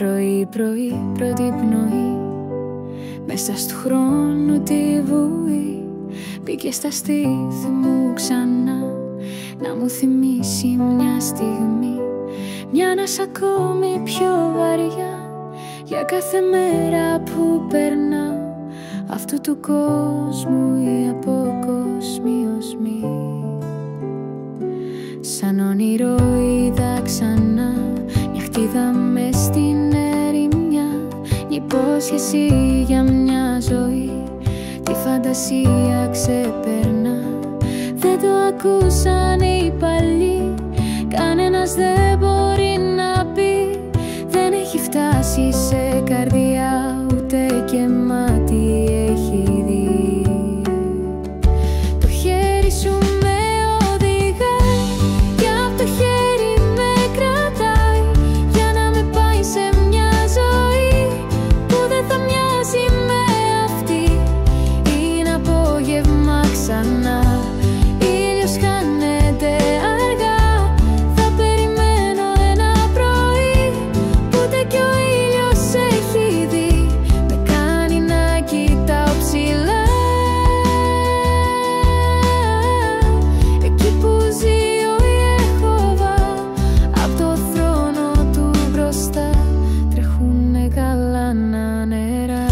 Πρωί-πρωί, πρώτη πνοή, μέσα στου χρόνου τη βουή, μπήκε στα στήθη μου ξανά, να μου θυμίσει μια στιγμή, μια ανάσα ακόμη πιο βαριά, για κάθε μέρα που περνά, αυτού του κόσμου η αποκοσμιωσμή. Σαν όνειρο είδα ξανά μια χτίδα μες στην ερημιά, υπόσχεση για μια ζωή, τη φαντασία ξεπερνά. Δεν το ακούσαν οι παλιοί, κανένας δεν μπορεί να πει, δεν έχει φτάσει σε καρδιά, ούτε και μάτι έχει δει. Το χέρι σου με οδηγάει και απ' το χέρι με κρατάει, για να με πάει σε μια ζωή που δεν θα μοιάζει με αυτή. Είναι απόγευμα ξανά, ήλιος χάνεται αργά, θα περιμένω ένα πρωί που ούτε κι ο ήλιος έχει δει, με κάνει να κοιτάω ψηλά, εκεί που ζει ο Ιεχώβα, απ' το θρόνο του μπροστά τρέχουνε γαλάνα νερά.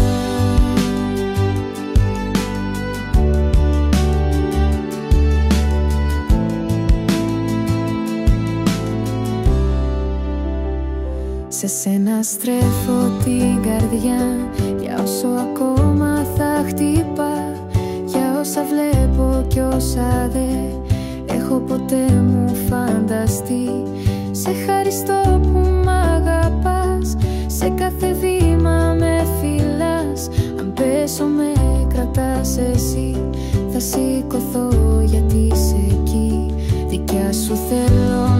Σε σένα στρέφω την καρδιά, για όσο ακόμα θα χτυπά, για όσα βλέπω κι όσα δεν έχω ποτέ μου φανταστεί. Σε ευχαριστώ που μ' αγαπάς, σε κάθε βήμα με φυλάς. Αν πέσω με κρατάς εσύ, θα σηκωθώ γιατί είσαι εκεί. Δικιά σου θέλω